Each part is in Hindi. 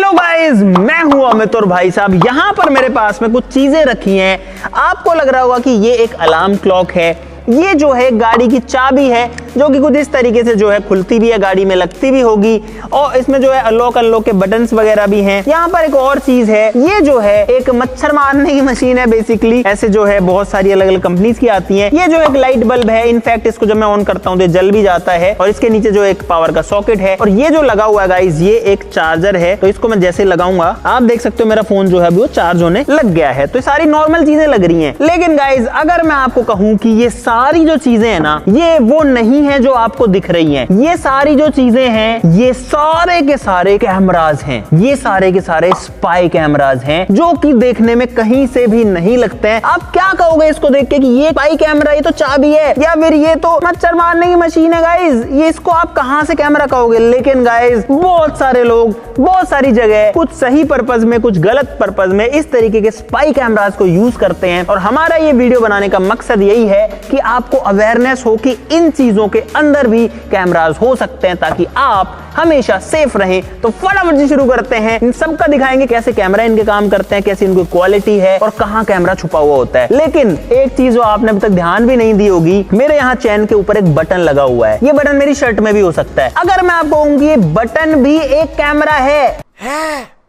हेलो गाइस, मैं हूं अमित और भाई साहब यहाँ पर मेरे पास में कुछ चीजें रखी हैं। आपको लग रहा होगा कि ये एक अलार्म क्लॉक है, ये जो है गाड़ी की चाबी है जो कि कुछ इस तरीके से जो है खुलती भी है, गाड़ी में लगती भी होगी और इसमें जो है अनलॉक अनलॉक के बटन्स वगैरह भी हैं। यहाँ पर एक और चीज है, ये जो है एक मच्छर मारने की मशीन है बेसिकली। ऐसे जो है बहुत सारी अलग अलग कंपनीज की आती हैं। ये जो एक लाइट बल्ब है, इनफैक्ट इसको जब मैं ऑन करता हूँ तो जल भी जाता है और इसके नीचे जो एक पावर का सॉकेट है और ये जो लगा हुआ है गाइस ये एक चार्जर है। तो इसको मैं जैसे लगाऊंगा आप देख सकते हो मेरा फोन जो है वो चार्ज होने लग गया है। तो सारी नॉर्मल चीजें लग रही हैं, लेकिन गाइस अगर मैं आपको कहूँ कि ये सारी जो चीजें है ना ये वो नहीं है जो आपको दिख रही हैं। ये सारी जो चीजें हैं ये सारे के सारे कैमराज हैं, ये सारे के सारे स्पाई कैमराज हैं जो कि देखने में कहीं से भी नहीं लगते हैं। आप क्या कहोगे इसको देख के कि ये स्पाई कैमरा, ये तो चाबी है या फिर ये तो मच्छर मारने की मशीन है गाइस, ये इसको आप कहां से कैमरा कहोगे। लेकिन गाइस बहुत सारे लोग बहुत सारी जगह कुछ सही पर्पज में कुछ गलत पर्पज में इस तरीके के स्पाई कैमराज को यूज करते हैं और हमारा ये वीडियो बनाने का मकसद यही है कि आपको अवेयरनेस हो कि इन चीजों के अंदर भी कैमराज हो सकते हैं ताकि आप हमेशा सेफ रहें। तो फटाफट से शुरू करते हैं, इन सबका दिखाएंगे कैसे कैमरा इनके काम करते हैं, कैसे इनकी क्वालिटी है और कहां कैमरा छुपा हुआ होता है। लेकिन एक चीज जो आपने अभी तक ध्यान भी नहीं दी होगी, मेरे यहाँ चैन के ऊपर एक बटन लगा हुआ है। ये बटन मेरी शर्ट में भी हो सकता है। अगर मैं आपको कहूंगी ये बटन भी एक कैमरा है,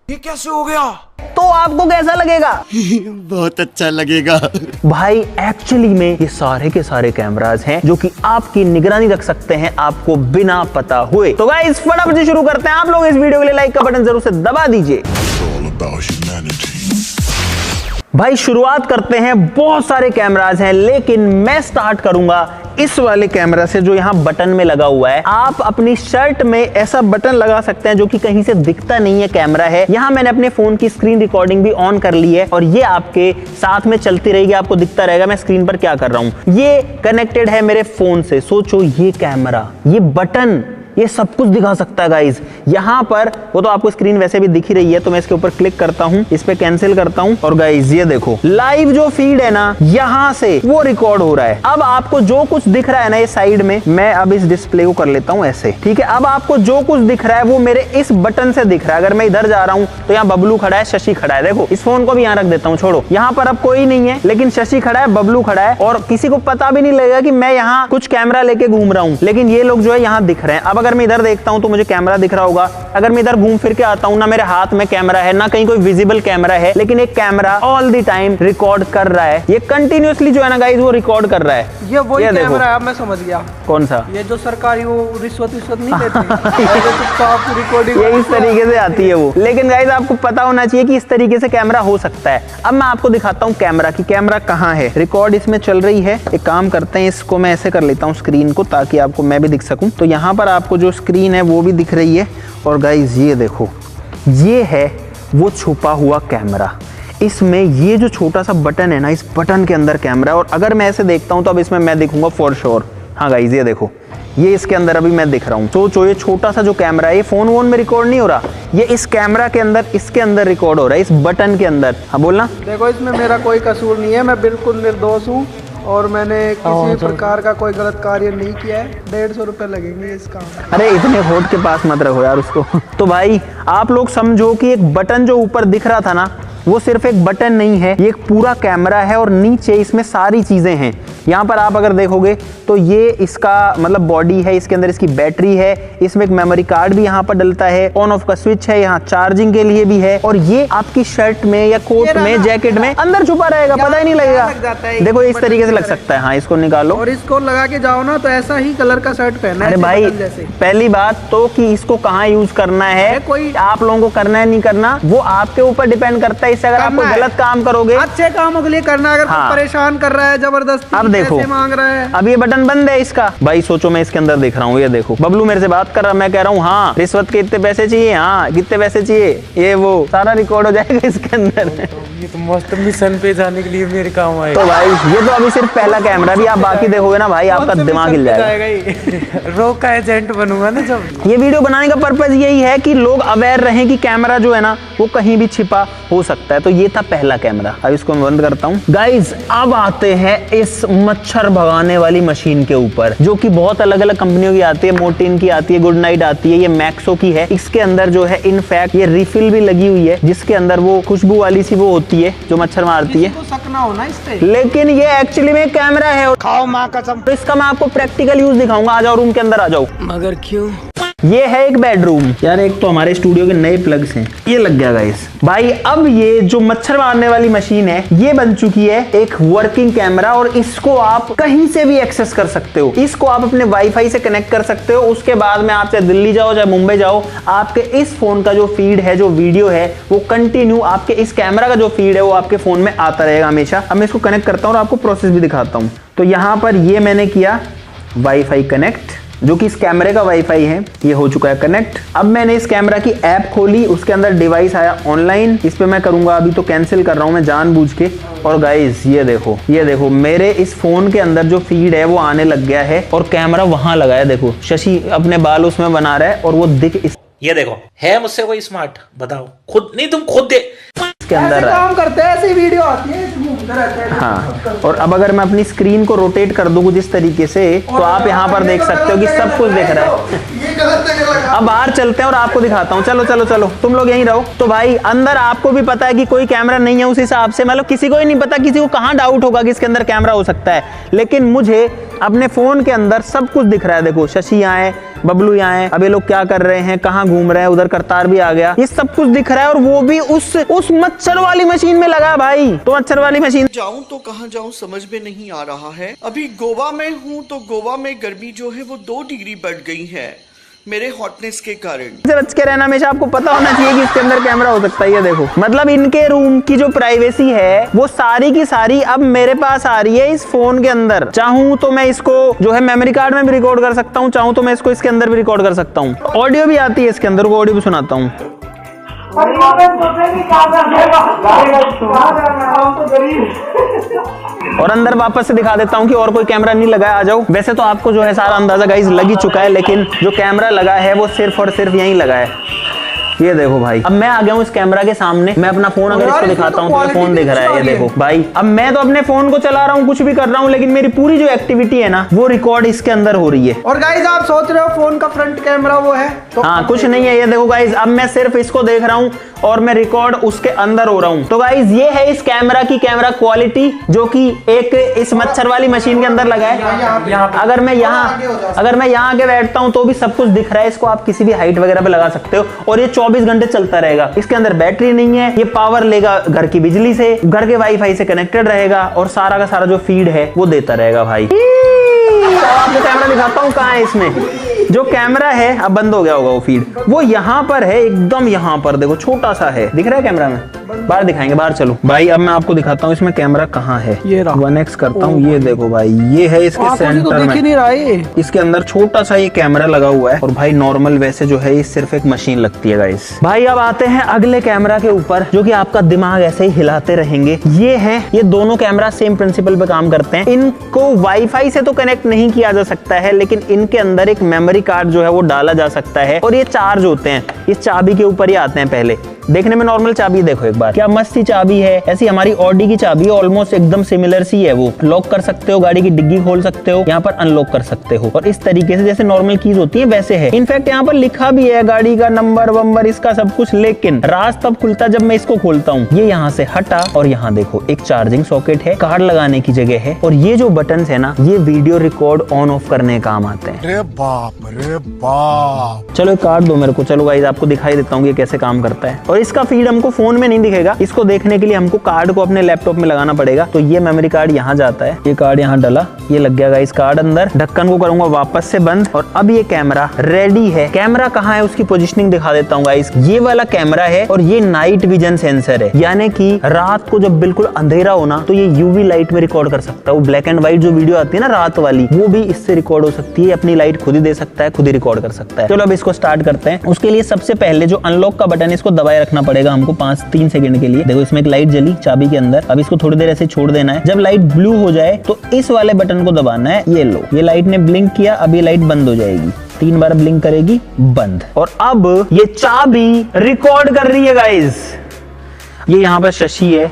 ये कैसे हो गया? तो आपको कैसा लगेगा? बहुत अच्छा लगेगा भाई एक्चुअली में ये सारे के सारे कैमराज हैं जो कि आपकी निगरानी रख सकते हैं आपको बिना पता हुए। तो गाइस फटाफट से शुरू करते हैं। आप लोग इस वीडियो के लिए लाइक का बटन जरूर से दबा दीजिए। भाई शुरुआत करते हैं। बहुत सारे कैमराज हैं लेकिन मैं स्टार्ट करूंगा इस वाले कैमरा से जो यहाँ बटन में लगा हुआ है। आप अपनी शर्ट में ऐसा बटन लगा सकते हैं जो कि कहीं से दिखता नहीं है कैमरा है। यहाँ मैंने अपने फोन की स्क्रीन रिकॉर्डिंग भी ऑन कर ली है और ये आपके साथ में चलती रहेगी, आपको दिखता रहेगा मैं स्क्रीन पर क्या कर रहा हूँ। ये कनेक्टेड है मेरे फोन से। सोचो ये कैमरा, ये बटन, ये सब कुछ दिखा सकता है गाइस। यहाँ पर वो तो आपको स्क्रीन वैसे भी दिख ही रही है, तो मैं इसके ऊपर क्लिक करता हूँ, इस पे कैंसिल करता हूँ और गाइस ये देखो लाइव जो फीड है ना यहाँ से वो रिकॉर्ड हो रहा है। अब आपको जो कुछ दिख रहा है ना ये साइड में, मैं अब इस डिस्प्ले को कर लेता हूँ ऐसे, ठीक है। अब आपको जो कुछ दिख रहा है वो मेरे इस बटन से दिख रहा है। अगर मैं इधर जा रहा हूँ तो यहाँ बबलू खड़ा है, शशि खड़ा है। देखो इस फोन को भी यहाँ रख देता हूँ, छोड़ो यहाँ पर अब कोई नहीं है लेकिन शशि खड़ा है, बबलू खड़ा है और किसी को पता भी नहीं लगेगा कि मैं यहाँ कुछ कैमरा लेके घूम रहा हूँ, लेकिन ये लोग जो है यहाँ दिख रहे हैं। अब अगर मैं इधर देखता हूँ तो मुझे कैमरा दिख रहा होगा। अगर मैं इधर घूम फिर के आता हूँ ना मेरे हाथ में कैमरा है ना कहीं कोई विजिबल कैमरा है, लेकिन एक camera all the time record कर रहा है। ये कंटिन्यूअसली जो है ना गाइस वो रिकॉर्ड कर रहा है। ये वही कैमरा है, मैं समझ गया। कौन सा? ये जो सरकारी वो रिश्वत नहीं लेते रिकॉर्डिंग ये इस तरीके से आती है वो। लेकिन गाइस आपको पता होना चाहिए कि इस तरीके से कैमरा हो सकता है। अब मैं आपको दिखाता हूँ कैमरा की कैमरा कहाँ है। रिकॉर्ड इसमें चल रही है। एक काम करते हैं, इसको मैं ऐसे कर लेता हूँ स्क्रीन को ताकि आपको मैं भी दिख सकूं। तो यहाँ पर आपको जो स्क्रीन है वो भी दिख रही है और गाइस ये देखो ये है वो छुपा हुआ कैमरा। इसमें ये जो छोटा सा बटन है ना इस बटन के अंदर कैमरा है और अगर मैं ऐसे देखता हूँ तो अब इसमें मैं दिखूंगा फॉर श्योर। हाँ गाइस ये देखो ये इसके अंदर अभी मैं दिख रहा हूँ। सोचो ये छोटा सा जो कैमरा है ये फोन वोन में रिकॉर्ड नहीं हो रहा, ये इस कैमरा के अंदर इसके अंदर रिकॉर्ड हो रहा है, इस बटन के अंदर। हाँ बोलना। देखो इसमें मेरा कोई कसूर नहीं है, मैं बिल्कुल निर्दोष हूँ और मैंने किसी प्रकार का कोई गलत कार्य नहीं किया है। 150 रुपए लगेंगे इसका। अरे इतने होठ के पास मत रखो यार उसको। तो भाई आप लोग समझो कि एक बटन जो ऊपर दिख रहा था ना वो सिर्फ एक बटन नहीं है, ये एक पूरा कैमरा है और नीचे इसमें सारी चीजें हैं। यहाँ पर आप अगर देखोगे तो ये इसका मतलब बॉडी है, इसके अंदर इसकी बैटरी है, इसमें एक मेमोरी कार्ड भी यहाँ पर डलता है, ऑन ऑफ का स्विच है, यहाँ चार्जिंग के लिए भी है और ये आपकी शर्ट में या कोट में जैकेट में अंदर छुपा रहेगा, पता ही नहीं लगेगा। देखो इस तरीके से लग सकता है। हाँ इसको निकालो और इसको लगा के जाओ ना तो ऐसा ही कलर का शर्ट पहनना है। अरे भाई पहली बात तो कि इसको कहाँ यूज करना है, कोई आप लोगों को करना है नहीं करना वो आपके ऊपर डिपेंड करता है। इससे अगर आप कोई गलत काम करोगे, अच्छे कामों के लिए करना, अगर कोई परेशान कर रहा है जबरदस्ती अब देखो मांग रहा है, अब ये बटन बंद है इसका। भाई सोचो मैं इसके अंदर देख रहा हूँ, ये देखो बबलू मेरे से बात कर रहा, मैं कह रहा हूँ हाँ रिश्वत के इतने पैसे चाहिए, हाँ कितने पैसे चाहिए, ये वो सारा रिकॉर्ड हो जाएगा इसके अंदर। ये तो मस्त मिशन पे जाने के लिए मेरे काम आएगा। तो भाई ये तो अभी सिर्फ पहला कैमरा, भी आप बाकी देखोगे ना भाई आपका दिमाग हिल जाएगा। रोक का एजेंट बनूंगा ना जब। ये वीडियो बनाने का पर्पज यही है कि लोग अवेयर रहें कि कैमरा जो है ना वो कहीं भी छिपा हो सकता है। सकता है। तो ये था पहला कैमरा। अब इसको मैं बंद करता हूँ। गाइज अब आते हैं इस मच्छर भगाने वाली मशीन के ऊपर, जो कि बहुत अलग अलग कंपनियों की आती है। मोर्टिन की आती है, गुड नाइट आती है, ये मैक्सो की है। इसके अंदर जो है इनफैक्ट ये रिफिल भी लगी हुई है, जिसके अंदर वो खुशबू वाली सी वो होती है जो मच्छर मारती है। सकना हो ना इस पे। लेकिन ये एक्चुअली में कैमरा है। खाओ माँ कसम। तो इसका मैं आपको प्रैक्टिकल यूज दिखाऊंगा। आ जाओ रूम के अंदर आ जाओ। मगर क्यों? ये है एक बेडरूम। यार एक तो हमारे स्टूडियो के नए प्लग्स हैं, ये लग गया गाइस। भाई अब ये जो मच्छर मारने वाली मशीन है ये बन चुकी है एक वर्किंग कैमरा, और इसको आप कहीं से भी एक्सेस कर सकते हो। इसको आप अपने वाईफाई से कनेक्ट कर सकते हो। उसके बाद में आप चाहे दिल्ली जाओ चाहे मुंबई जाओ, आपके इस फोन का जो फीड है, जो वीडियो है, वो कंटिन्यू आपके इस कैमरा का जो फीड है वो आपके फोन में आता रहेगा हमेशा। अब मैं इसको कनेक्ट करता हूँ और आपको प्रोसेस भी दिखाता हूँ। तो यहाँ पर ये मैंने किया वाईफाई कनेक्ट, जो कि इस कैमरे का वाईफाई है, ये हो चुका है कनेक्ट। अब मैंने इस कैमरा की ऐप खोली, उसके अंदर डिवाइस आया ऑनलाइन। इस पे मैं करूंगा, अभी तो कैंसिल कर रहा हूं मैं जानबूझ के। और गाइस ये देखो मेरे इस फोन के अंदर जो फीड है वो आने लग गया है, और कैमरा वहां लगा है। देखो शशि अपने बाल उसमें बना रहा है, और वो दिख ये देखो है मुझसे कोई स्मार्ट, बताओ खुद नहीं, तुम खुद दे के अंदर काम करते हैं, ऐसी वीडियो आती है, घूमते रहते हैं। हाँ, और अब अगर मैं अपनी स्क्रीन को रोटेट कर दूं कुछ इस तरीके से, तो आप यहाँ पर देख सकते हो कि सब कुछ दिख रहा है। ये गलत है। अब बाहर चलते हैं और आपको दिखाता हूँ। चलो चलो चलो, तुम लोग यहीं रहो। तो भाई अंदर आपको भी पता है कि कोई कैमरा नहीं है, उस हिसाब से मतलब किसी को ही नहीं पता, किसी को कहाँ डाउट होगा कि इसके अंदर कैमरा हो सकता है। लेकिन मुझे अपने फोन के अंदर सब कुछ दिख रहा है। देखो शशि यहाँ है, बबलू यहाँ है, अब ये लोग क्या कर रहे हैं, कहाँ घूम रहे हैं, उधर करतार भी आ गया, ये सब कुछ दिख रहा है। और वो भी उस मच्छर वाली मशीन में लगा भाई। तो मच्छर वाली मशीन जाऊं तो कहां जाऊं समझ में नहीं आ रहा है। अभी गोवा में हूं तो गोवा में गर्मी जो है वो 2 डिग्री बढ़ गई है मेरे हॉटनेस के कारण। से बच के रहना, हमेशा आपको पता होना चाहिए कि इसके अंदर कैमरा हो सकता है। ये देखो मतलब इनके रूम की जो प्राइवेसी है वो सारी की सारी अब मेरे पास आ रही है इस फोन के अंदर। चाहूं तो मैं इसको जो है मेमोरी कार्ड में भी रिकॉर्ड कर सकता हूं, चाहूं तो मैं इसको इसके अंदर भी रिकॉर्ड कर सकता हूं। ऑडियो भी आती है इसके अंदर, को ऑडियो भी सुनाता हूं। और अंदर वापस से दिखा देता हूं कि और कोई कैमरा नहीं लगा है, आ जाओ। वैसे तो आपको जो है सारा अंदाजा गाइस लग ही चुका है, लेकिन जो कैमरा लगा है वो सिर्फ और सिर्फ यहीं लगा है। ये देखो भाई, अब मैं आ गया हूँ इस कैमरा के सामने। मैं अपना फोन अगर इसको दिखाता हूँ तो ये फोन दिख रहा है। ये देखो भाई, अब मैं तो अपने फोन को चला रहा हूँ, कुछ भी कर रहा हूँ, लेकिन मेरी पूरी जो एक्टिविटी है ना वो रिकॉर्ड इसके अंदर हो रही है। और गाइस आप सोच रहे हो फोन का फ्रंट कैमरा वो है, तो हाँ कुछ नहीं है। ये देखो गाइस, अब मैं सिर्फ इसको देख रहा हूँ और मैं रिकॉर्ड उसके अंदर हो रहा हूँ। तो गाइस ये है इस कैमरा की कैमरा क्वालिटी, जो कि एक इस मच्छर वाली मशीन के अंदर लगा है। अगर मैं यहाँ आके बैठता हूँ तो भी सब कुछ दिख रहा है। इसको आप किसी भी हाइट वगैरह पे लगा सकते हो, और ये 24 घंटे चलता रहेगा। इसके अंदर बैटरी नहीं है, ये पावर लेगा घर की बिजली से, घर के वाईफाई से कनेक्टेड रहेगा, और सारा का सारा जो फीड है वो देता रहेगा भाई। तो आपको कैमरा दिखाता हूँ कहाँ है इसमें। जो कैमरा है, अब बंद हो गया होगा वो फीड, वो यहाँ पर है, एकदम यहाँ पर देखो छोटा सा है, दिख रहा है कैमरा में। बाहर दिखाएंगे, बाहर चलो भाई। अब मैं आपको दिखाता हूँ इसमें कैमरा कहाँ है। ये रहा। 1x करता हूँ, ये देखो भाई, ये है इसके सेंटर में। नहीं रहा है। इसके अंदर छोटा सा ये कैमरा लगा हुआ है, और भाई नॉर्मल वैसे जो है ये सिर्फ एक मशीन लगती है गाइस। भाई अब आते हैं अगले कैमरा के ऊपर, जो कि आपका दिमाग ऐसे ही हिलाते रहेंगे। ये दोनों कैमरा सेम प्रिंसिपल पे काम करते हैं। इनको वाईफाई से तो कनेक्ट नहीं किया जा सकता है, लेकिन इनके अंदर एक मेमोरी कार्ड जो है वो डाला जा सकता है, और ये चार्ज होते हैं। ये चाबी के ऊपर ही आते हैं। पहले देखने में नॉर्मल चाबी, देखो एक बार क्या मस्त सी चाबी है। ऐसी हमारी ऑडी की चाबी है, ऑलमोस्ट एकदम सिमिलर सी है। वो लॉक कर सकते हो, गाड़ी की डिग्गी खोल सकते हो, यहाँ पर अनलॉक कर सकते हो, और इस तरीके से जैसे नॉर्मल कीज होती है वैसे है। इनफैक्ट यहाँ पर लिखा भी है गाड़ी का नंबर वंबर, इसका सब कुछ। लेकिन राज तब खुलता जब मैं इसको खोलता हूँ। ये यहाँ से हटा, और यहाँ देखो एक चार्जिंग सॉकेट है, कार्ड लगाने की जगह है, और ये जो बटन है ना, ये वीडियो रिकॉर्ड ऑन ऑफ करने काम आते हैं। रे बाप। चलो एक कार्ड दो मेरे को। चलो गाइस आपको दिखाई देता हूँ ये कैसे काम करता है। और इसका फीड हमको फोन में नहीं दिखेगा, इसको देखने के लिए हमको कार्ड को अपने लैपटॉप में लगाना पड़ेगा। तो ये मेमोरी कार्ड यहाँ जाता है, ये कार्ड यहाँ डला, ये लग गया गाइस कार्ड अंदर। ढक्कन को करूंगा वापस से बंद, और अब ये कैमरा रेडी है। कैमरा कहाँ है उसकी पोजीशनिंग दिखा देता हूँ गाइस। ये वाला कैमरा है, और ये नाइट विजन सेंसर है, यानी कि रात को जब बिल्कुल अंधेरा होना तो ये यूवी लाइट में रिकॉर्ड कर सकता है। वो ब्लैक एंड व्हाइट जो वीडियो आती है ना रात वाली, वो भी इससे रिकॉर्ड हो सकती है। अपनी लाइट खुद ही दे सकता है, खुद ही रिकॉर्ड कर सकता है। चलो अब इसको स्टार्ट करते हैं। उसके लिए सबसे पहले जो अनलॉक का बटन है इसको दबाए रखना पड़ेगा हमको 3 सेकंड के लिए। देखो इसमें एक लाइट जली चाबी के अंदर। अब इसको थोड़ी देर ऐसे छोड़ देना है। जब लाइट ब्लू हो जाए तो इस वाले बटन को दबाना है। ये लो, ये लाइट ने ब्लिंक किया, अब ये लाइट बंद हो जाएगी। 3 बार ब्लिंक करेगी, बंद। और अब ये चाबी रिकॉर्ड कर रही है गाइस। ये यहाँ पर शशि है,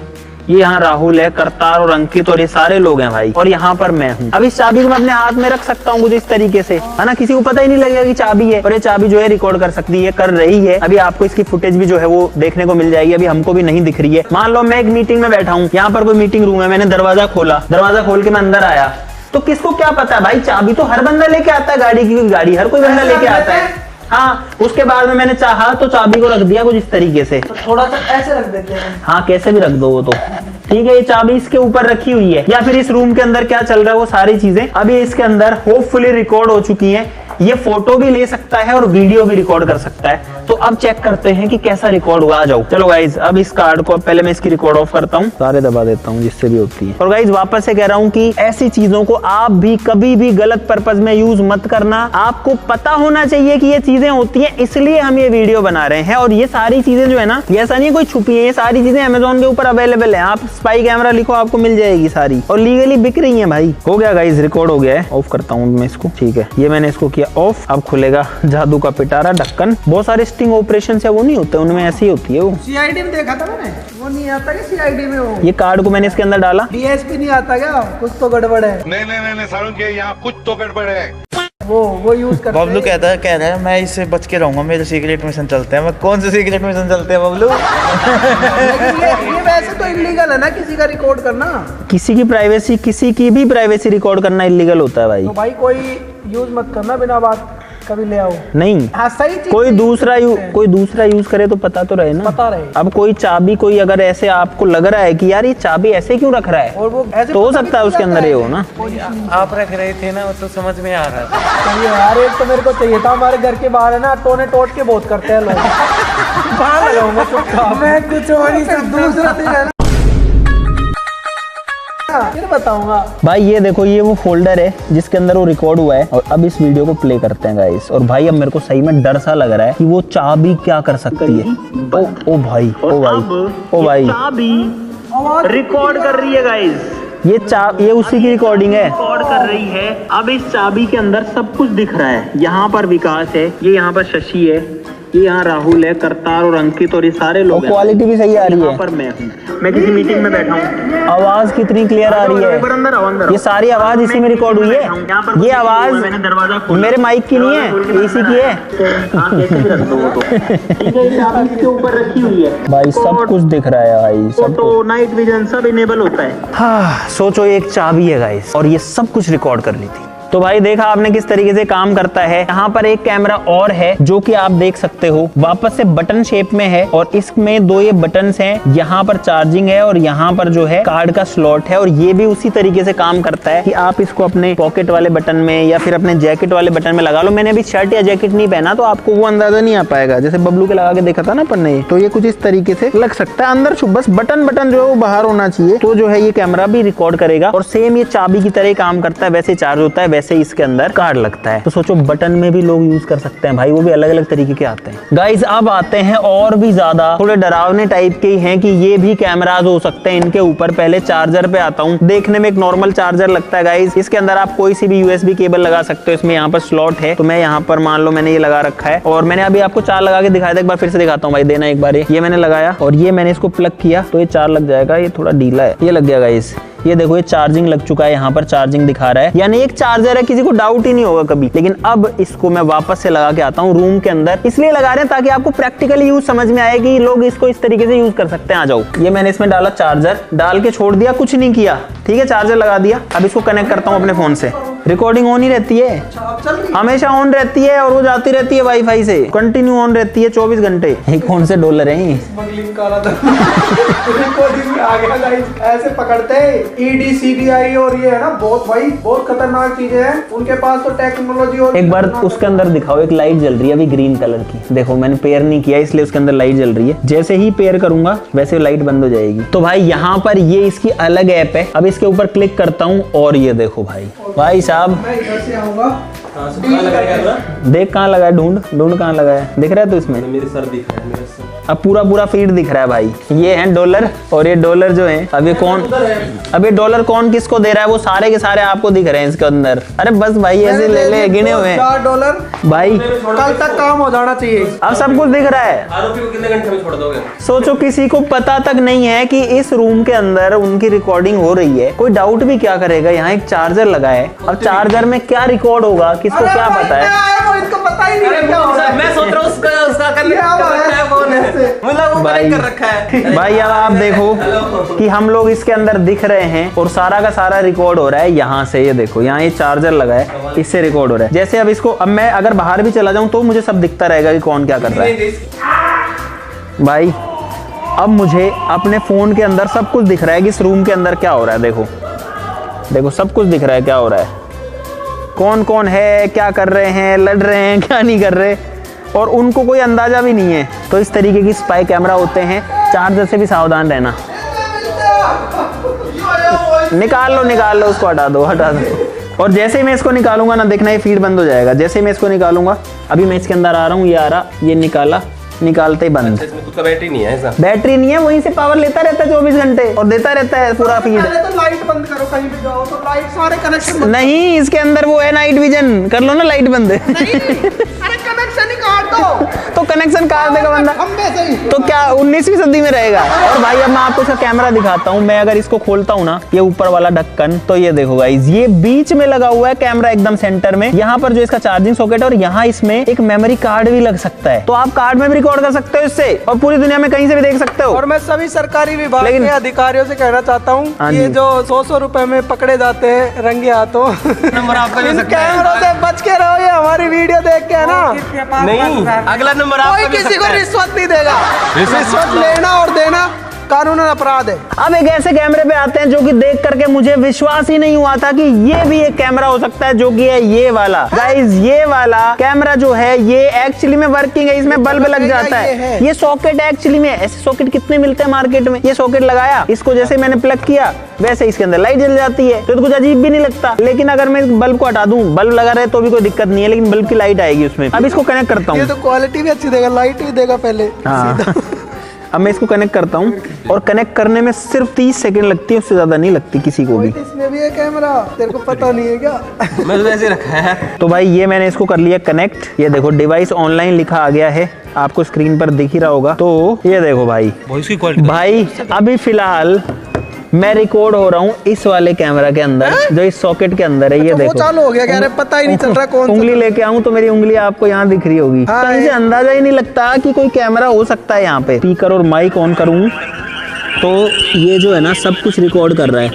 ये यहाँ राहुल है, करतार और अंकित और ये सारे लोग हैं भाई, और यहाँ पर मैं हूँ। अब इस चाबी को मैं अपने हाथ में रख सकता हूँ कुछ इस तरीके से, है ना, किसी को पता ही नहीं लगेगा कि चाबी है। और ये चाबी जो है रिकॉर्ड कर सकती है, कर रही है। अभी आपको इसकी फुटेज भी जो है वो देखने को मिल जाएगी, अभी हमको भी नहीं दिख रही है। मान लो मैं एक मीटिंग में बैठा हूँ, यहाँ पर कोई मीटिंग रूम है, मैंने दरवाजा खोला, दरवाजा खोल के मैं अंदर आया, तो किसको क्या पता है भाई, चाबी तो हर बंदा लेके आता है गाड़ी की, गाड़ी हर कोई बंदा लेके आता है। हाँ, उसके बाद में मैंने चाहा तो चाबी को रख दिया कुछ इस तरीके से, तो थोड़ा सा ऐसे रख देते हैं। हाँ, कैसे भी रख दो वो तो ठीक है। ये चाबी इसके ऊपर रखी हुई है, या फिर इस रूम के अंदर क्या चल रहा है वो सारी चीजें अभी इसके अंदर होपफुली रिकॉर्ड हो चुकी हैं। ये फोटो भी ले सकता है और वीडियो भी रिकॉर्ड कर सकता है। तो अब चेक करते हैं कि कैसा रिकॉर्ड हुआ। आ जाओ, चलो गाइज, अब इस कार्ड को पहले मैं इसकी रिकॉर्ड ऑफ करता हूँ, सारे दबा देता हूँ जिससे भी होती है। और गाइज वापस से कह रहा हूँ कि ऐसी चीजों को आप भी कभी भी गलत पर्पज में यूज मत करना। आपको पता होना चाहिए कि ये चीजें होती हैं, इसलिए हम ये वीडियो बना रहे हैं। और ये सारी चीजें जो है ना, ये ऐसा नहीं कोई छुपी है, ये सारी चीजें अमेजोन के ऊपर अवेलेबल है। आप स्पाई कैमरा लिखो, आपको मिल जाएगी सारी, और लीगली बिक रही है भाई। हो गया गाइज, रिकॉर्ड हो गया है। ऑफ करता हूँ मैं इसको, ठीक है। ये मैंने इसको किया ऑफ। अब खुलेगा जादू का पिटारा ढक्कन। बहुत सारे स्टिंग ऑपरेशन है वो नहीं होते, उनमें ऐसी ही होती है वो। सीआईडी में देखा था मैंने, वो नहीं आता क्या सीआईडी में? वो ये कार्ड को मैंने इसके अंदर डाला, डीएसपी नहीं आता क्या? कुछ तो गड़बड़ है। नहीं सारुण के यहाँ कुछ तो गड़बड़ है। वो यूज करते बबलू कह रहा है मैं इससे बच के रहूंगा, मेरे सीक्रेट मिशन चलते हैं। मैं कौन से सीक्रेट मिशन चलते हैं बबलू? लेकिन ये वैसे तो इलीगल है ना किसी का रिकॉर्ड करना। किसी की प्राइवेसी, किसी की भी प्राइवेसी रिकॉर्ड करना इलीगल होता है भाई। तो भाई कोई यूज मत करना बिना बात कभी ले आओ। नहीं, हाँ, सही चीज कोई दूसरा यूज करे तो पता तो रहे ना, पता रहे। अब कोई चाबी, कोई अगर ऐसे आपको लग रहा है कि यार ये चाबी ऐसे क्यों रख रहा है, और वो ऐसे तो हो सकता है उसके अंदर ये हो ना। आप रख रहे थे ना, वो तो समझ में आ रहा था। चाहिए यार, एक तो मेरे को चाहिए था। हमारे घर के बाहर है ना, टोने टोट के बहुत करते हैं लोग। बाहर लगाऊंगा चुपचाप, मैं कुछ और ही दूसरा दिन है ना, फिर बताऊंगा भाई। ये देखो, ये वो फोल्डर है जिसके अंदर वो रिकॉर्ड हुआ है। और अब इस वीडियो को प्ले करते हैं गाइस। और भाई अब मेरे को सही में डर सा लग रहा है कि वो चाबी क्या कर सकती है। ओ भाई, ओ भाई, चाबी रिकॉर्ड कर रही है गाइस। ये उसी की रिकॉर्डिंग है, रिकॉर्ड कर रही है। अब इस चाबी के अंदर सब कुछ दिख रहा है। यहाँ पर विकास है, ये यहाँ पर शशि है, ये यहाँ राहुल है, करतार और अंकित और ये सारे लोग हैं। क्वालिटी भी सही आ रही है। पर मैं किसी मीटिंग में बैठा हूँ, आवाज कितनी क्लियर आ रही है। ये सारी आवाज इसी में रिकॉर्ड हुई है। ये आवाज मेरे माइक की नहीं है, इसी की है। इसके ऊपर रखी हुई है भाई, सब कुछ दिख रहा है भाई, फोटो, नाइट विजन सब इनेबल होता है। हाँ, सोचो एक चाबी है गाइस, और ये सब कुछ रिकॉर्ड कर ली थी। तो भाई देखा आपने किस तरीके से काम करता है। यहाँ पर एक कैमरा और है जो कि आप देख सकते हो, वापस से बटन शेप में है, और इसमें दो ये बटन्स हैं। यहाँ पर चार्जिंग है और यहाँ पर जो है कार्ड का स्लॉट है। और ये भी उसी तरीके से काम करता है कि आप इसको अपने पॉकेट वाले बटन में या फिर अपने जैकेट वाले बटन में लगा लो। मैंने अभी शर्ट या जैकेट नहीं पहना तो आपको वो अंदाजा नहीं आ पाएगा, जैसे बबलू के लगा के देखा था ना अपन ने। तो ये कुछ इस तरीके से लग सकता है अंदर, बस बटन जो है वो बाहर होना चाहिए। तो जो है ये कैमरा भी रिकॉर्ड करेगा, और सेम ये चाबी की तरह काम करता है, वैसे चार्ज होता है, वैसे इसके अंदर कार्ड लगता है। तो सोचो बटन में भी लोग यूज कर सकते हैं भाई, वो भी अलग अलग तरीके के आते हैं गाइस। अब आते हैं और भी ज्यादा थोड़े डरावने टाइप के ही हैं कि ये भी कैमराज हो सकते हैं इनके ऊपर। पहले चार्जर पे आता हूँ। देखने में एक नॉर्मल चार्जर लगता है गाइस। इसके अंदर आप कोई सी भी यूएसबी केबल लगा सकते हो। इसमें यहाँ पर स्लॉट है, तो मैं यहाँ पर मान लो मैंने ये लगा रखा है, और मैंने अभी आपको 4 लगा के दिखाया था। एक बार फिर से दिखाता हूँ भाई, देना एक बार। ये मैंने लगाया और ये मैंने इसको प्लग किया तो ये 4 लग जाएगा। ये थोड़ा ढीला है, ये लग गया गाइस। ये देखो, ये चार्जिंग लग चुका है, यहाँ पर चार्जिंग दिखा रहा है, यानी एक चार्जर है, किसी को डाउट ही नहीं होगा कभी। लेकिन अब इसको मैं वापस से लगा के आता हूँ रूम के अंदर। इसलिए लगा रहे हैं ताकि आपको प्रैक्टिकली यूज समझ में आए कि लोग इसको इस तरीके से यूज कर सकते हैं। आ जाओ, ये मैंने इसमें डाला चार्जर, डाल के छोड़ दिया, कुछ नहीं किया, ठीक है, चार्जर लगा दिया। अब इसको कनेक्ट करता हूँ अपने फोन से। रिकॉर्डिंग ऑन ही रहती है, हमेशा ऑन रहती है, और वो जाती रहती है वाईफाई से, कंटिन्यू ऑन रहती है 24 घंटे। कौन से डॉलर है ऐसे पकड़ते ईडी सीबीआई, और ये है ना बहुत खतरनाक चीजें हैं उनके पास तो टेक्नोलॉजी। और एक बार उसके अंदर दिखाओ, एक लाइट जल रही है अभी ग्रीन कलर की। देखो मैंने पेयर नहीं किया इसलिए उसके अंदर लाइट जल रही है। जैसे ही पेयर करूंगा वैसे लाइट बंद हो जाएगी। तो भाई यहाँ पर ये इसकी अलग ऐप है। अब इसके ऊपर क्लिक करता हूँ और ये देखो भाई साहब, मैं इधर से आऊंगा, देख कहाँ लगा है, ढूंढ कहाँ लगा है, दिख रहा है तो इसमें मेरे सर दिख रहा है, मेरे सर। अब पूरा फीड दिख रहा है भाई। ये है डॉलर, और ये डॉलर जो है अब ये डॉलर कौन किसको दे रहा है वो सारे के सारे आपको दिख रहे हैं इसके अंदर। अरे बस भाई ऐसे ले गिने हुए हैं $4 भाई, कल तक काम हो जाना चाहिए। अब सब कुछ दिख रहा है। आरोपी को कितने घंटे में छोड़ दोगे? सोचो किसी को पता तक नहीं है कि इस रूम के अंदर उनकी रिकॉर्डिंग हो रही है, कोई डाउट भी क्या करेगा। यहाँ एक चार्जर लगा है, अब चार्जर में क्या रिकॉर्ड होगा किसको क्या पता है। इनको पता ही नहीं है क्या हो रहा है। मैं सोच रहा हूँ उसका करने मतलब वो भाई कर रखा है। भाई अब आप देखो कि हम लोग इसके अंदर दिख रहे हैं और सारा का सारा रिकॉर्ड हो रहा है यहाँ से। ये देखो यहाँ ये चार्जर लगा है, इससे रिकॉर्ड हो रहा है। जैसे अब इसको, अब मैं अगर बाहर भी चला जाऊं तो मुझे सब दिखता रहेगा कि कौन क्या कर रहा है। भाई अब मुझे अपने फोन के अंदर सब कुछ दिख रहा है कि इस रूम के अंदर क्या हो रहा है। देखो सब कुछ दिख रहा है क्या हो रहा है, कौन कौन है, क्या कर रहे हैं, लड़ रहे हैं, क्या नहीं कर रहे, और उनको कोई अंदाजा भी नहीं है। तो इस तरीके की स्पाई कैमरा होते हैं, चार्जर से भी सावधान रहना। निकाल लो उसको, हटा दो। और जैसे ही मैं इसको निकालूंगा ना, देखना ये फीड बंद हो जाएगा। जैसे ही मैं इसको निकालूंगा, अभी मैं इसके अंदर आ रहा हूँ, ये आ रहा, ये निकाला, निकालते ही बंद। इसमें खुद का बैटरी नहीं है ऐसा? बैटरी नहीं है, वहीं से पावर लेता रहता है 24 घंटे और देता रहता है पूरा फीड। तो लाइट बंद करो, कहीं भी जाओ तो लाइट सारे कनेक्शन नहीं, इसके अंदर वो है नाइट विजन, कर लो ना लाइट बंद। अरे कनेक्शन ही काट दो। तो कनेक्शन काट देगा बंदा, तो क्या 19वीं सदी में रहेगा। और भाई अब मैं आपको इसका कैमरा दिखाता हूँ। मैं अगर इसको खोलता हूँ ना, ये ऊपर वाला ढक्कन, तो ये देखो गाइस, ये बीच में लगा हुआ है कैमरा एकदम सेंटर में। यहाँ पर जो इसका चार्जिंग सॉकेट है और यहाँ इसमें एक मेमोरी कार्ड भी लग सकता है, तो आप कार्ड में भी रिकॉर्ड कर सकते हो इससे, और पूरी दुनिया में कहीं से भी देख सकते हो। और मैं सभी सरकारी विभाग के अधिकारियों से कहना चाहता हूँ, ये जो 100 रुपए में पकड़े जाते हैं रंगे हाथों, नंबर आपका ले इन सकते हैं। कैमरों से बच के रहो। ये हमारी वीडियो देख के है ना, नहीं, अगला नंबर कोई आपका किसी को रिश्वत नहीं देगा। रिश्वत लेना और देना कानूनन अपराध है। अब एक ऐसे कैमरे पे आते हैं जो कि देख करके मुझे विश्वास ही नहीं हुआ था कि ये भी एक कैमरा हो सकता है, जो कि है ये वाला। गाइस ये वाला कैमरा जो है ये एक्चुअली में वर्किंग है, इसमें बल्ब लग जाता है। ये सॉकेट एक्चुअली में, ऐसे सॉकेट कितने मिलते हैं मार्केट में। ये सॉकेट लगाया, इसको जैसे मैंने प्लग किया वैसे इसके अंदर लाइट जल जाती है, तो कुछ अजीब भी नहीं लगता। लेकिन अगर मैं इस बल्ब को हटा दूं, बल्ब लगा रहे तो भी कोई दिक्कत नहीं है, लेकिन बल्ब की लाइट आएगी उसमें। अब इसको कनेक्ट करता हूँ, ये तो क्वालिटी भी अच्छी देगा, लाइट भी देगा पहले। हाँ। अब मैं इसको कनेक्ट करता हूँ, और कनेक्ट करने में सिर्फ 30 सेकंड लगती है, उससे ज्यादा नहीं लगती किसी को भी। इसमें भी है कैमरा, तेरे को पता नहीं है क्या? मैं तो ऐसे रखा है। तो भाई ये मैंने इसको कर लिया कनेक्ट। ये देखो डिवाइस ऑनलाइन लिखा आ गया है, आपको स्क्रीन पर दिख ही रहा होगा। तो ये देखो भाई, भाई अभी फिलहाल मैं रिकॉर्ड हो रहा हूँ इस वाले कैमरा के अंदर, जो इस सॉकेट के अंदर है। ये वो देखो चालू हो गया क्या? अरे पता ही नहीं चल रहा कौन सा। उंगली लेके आऊं तो मेरी उंगली आपको यहाँ दिख रही होगी, हाँ, कहीं से अंदाजा ही नहीं लगता कि कोई कैमरा हो सकता है यहाँ पे। स्पीकर और माइक ऑन करूँ तो ये जो है ना सब कुछ रिकॉर्ड कर रहा है।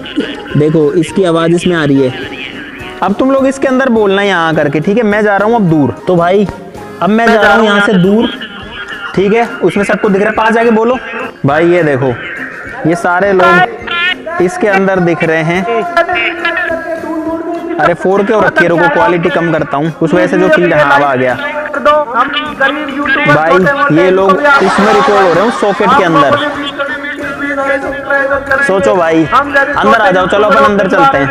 देखो इसकी आवाज इसमें आ रही है। अब तुम लोग इसके अंदर बोलना यहाँ करके, ठीक है। मैं जा रहा हूँ अब दूर, तो भाई अब मैं जा रहा हूँ यहाँ से दूर, ठीक है। उसमें सबको दिख रहा है, पास जाके बोलो। भाई ये देखो, ये सारे लोग इसके अंदर दिख रहे हैं। अरे 4K और रखिए, रुको क्वालिटी कम करता हूँ, उस वजह से जो फील्ड हाँ आ गया। भाई ये लोग इसमें रिकॉर्ड हो रहे हैं सॉकेट के अंदर। सोचो भाई, अंदर आ जाओ, चलो अपन अंदर चलते हैं।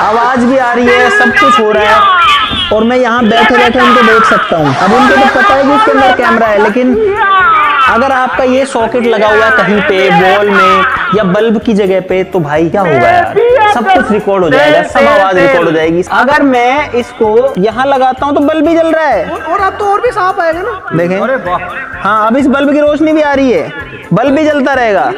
आवाज भी आ रही है, सब कुछ हो रहा है, और मैं यहाँ बैठे बैठे उनको देख सकता हूँ। अब उनको तो पता है कि इसके अंदर कैमरा है, लेकिन अगर आपका ये सॉकेट लगा हुआ है कहीं पे वॉल में या बल्ब की जगह पे, तो भाई क्या होगा यार, सब कुछ रिकॉर्ड हो जाएगा, सब आवाज रिकॉर्ड हो जाएगी। अगर मैं इसको यहाँ लगाता हूँ तो बल्ब भी जल रहा है, और अब तो और भी साफ आएगा ना, देखें। हाँ अब इस बल्ब की रोशनी भी आ रही है, बल्ब भी जलता रहेगा,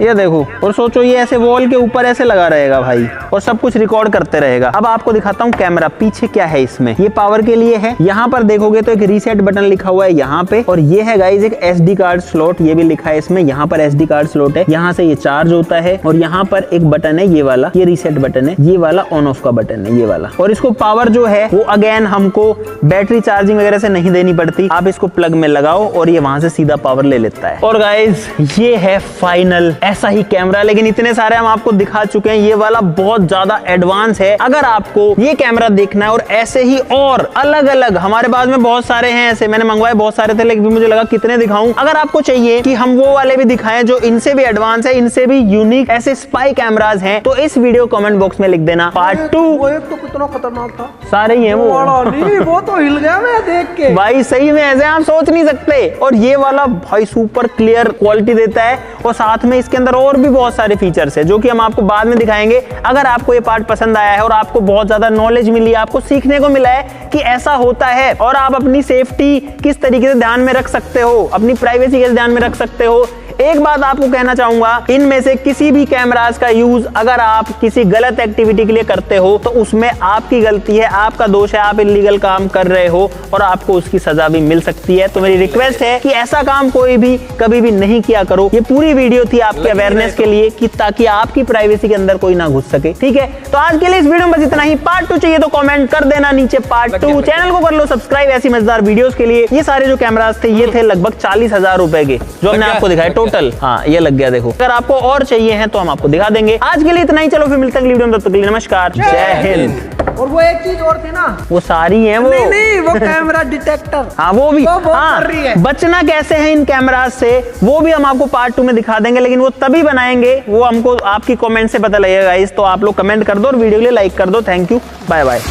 ये देखो। और सोचो ये ऐसे वॉल के ऊपर ऐसे लगा रहेगा भाई, और सब कुछ रिकॉर्ड करते रहेगा। अब आपको दिखाता हूँ कैमरा पीछे क्या है इसमें। ये पावर के लिए है, यहाँ पर देखोगे तो एक रीसेट बटन लिखा हुआ है यहाँ पे, और ये है गाइज एक SD कार्ड स्लॉट, ये भी लिखा है इसमें। यहाँ पर SD कार्ड स्लॉट है, यहाँ से ये चार्ज होता है, और यहाँ पर एक बटन है ये वाला, ये रीसेट बटन है, ये वाला ऑन ऑफ का बटन है ये वाला। और इसको पावर जो है वो अगेन हमको बैटरी चार्जिंग वगैरह से नहीं देनी पड़ती, आप इसको प्लग में लगाओ और ये वहां से सीधा पावर ले लेता है। और गाइज ये है फाइनल ऐसा ही कैमरा, लेकिन इतने सारे हम आपको दिखा चुके हैं। ये वाला बहुत ज्यादा एडवांस है। अगर आपको ये कैमरा देखना है और ऐसे ही और अलग अलग हमारे पास में बहुत सारे हैं, ऐसे मैंने मंगवाए बहुत सारे थे, लेकिन मुझे लगा कितने दिखाऊं। अगर आपको चाहिए कि हम वो वाले भी दिखाएं जो इनसे भी एडवांस है, इनसे भी यूनिक ऐसे स्पाई कैमराज हैं, तो इस वीडियो कमेंट बॉक्स में लिख देना पार्ट 2। वो एक तो कितना खतरनाक था। सारे ही हैं वो वाला नहीं, वो तो हिल गया मैं देख के भाई, सही में ऐसे आप सोच नहीं सकते। और ये वाला भाई सुपर क्लियर क्वालिटी देता है, और साथ में इसके अंदर और भी बहुत सारे फीचर्स है जो कि हम आपको बाद में दिखाएंगे। अगर आपको ये पार्ट पसंद आया है और आपको बहुत ज्यादा नॉलेज मिली है, आपको सीखने को मिला है कि ऐसा होता है और आप अपनी सेफ्टी किस तरीके से ध्यान में रख सकते हो, अपनी प्राइवेसी कैसे ध्यान में रख सकते हो, एक बात आपको कहना चाहूंगा, इनमें से किसी भी कैमरास का यूज अगर आप किसी गलत एक्टिविटी के लिए करते हो तो उसमें आपकी गलती है, आपका दोष है, आप इलीगल काम कर रहे हो और आपको उसकी सजा भी मिल सकती है। तो मेरी रिक्वेस्ट है कि ऐसा काम कोई भी कभी भी नहीं किया करो। ये पूरी वीडियो थी आपके अवेयरनेस के लिए कि ताकि आपकी प्राइवेसी के अंदर कोई ना घुस सके। ठीक है, तो आज के लिए इस वीडियो में बस इतना ही। पार्ट 2 चाहिए तो कमेंट कर देना नीचे पार्ट 2। चैनल को कर लो सब्सक्राइब ऐसी मजेदार वीडियोस के लिए। ये सारे जो कैमरास थे ये थे लगभग 40,000 रुपए के जो हमने आपको दिखाए टोटल। हाँ, ये लग गया देखो। अगर आपको और चाहिए हैं तो हम आपको दिखा देंगे। आज के लिए इतना ही, चलो फिर मिलते हैं अगली वीडियो में, तब तक के लिए नमस्कार, जय हिंद। और वो एक चीज और थी ना, वो सारी हैं वो नहीं वो कैमरा डिटेक्टर, हाँ वो भी वो हाँ, कर रही है। बचना कैसे है इन कैमराज से वो भी हम आपको पार्ट 2 में दिखा देंगे, लेकिन वो तभी बनाएंगे, वो हमको आपकी कमेंट से पता लगेगा गाइस। तो आप लोग कमेंट कर दो और वीडियो के लिए लाइक कर दो। Thank you, bye bye.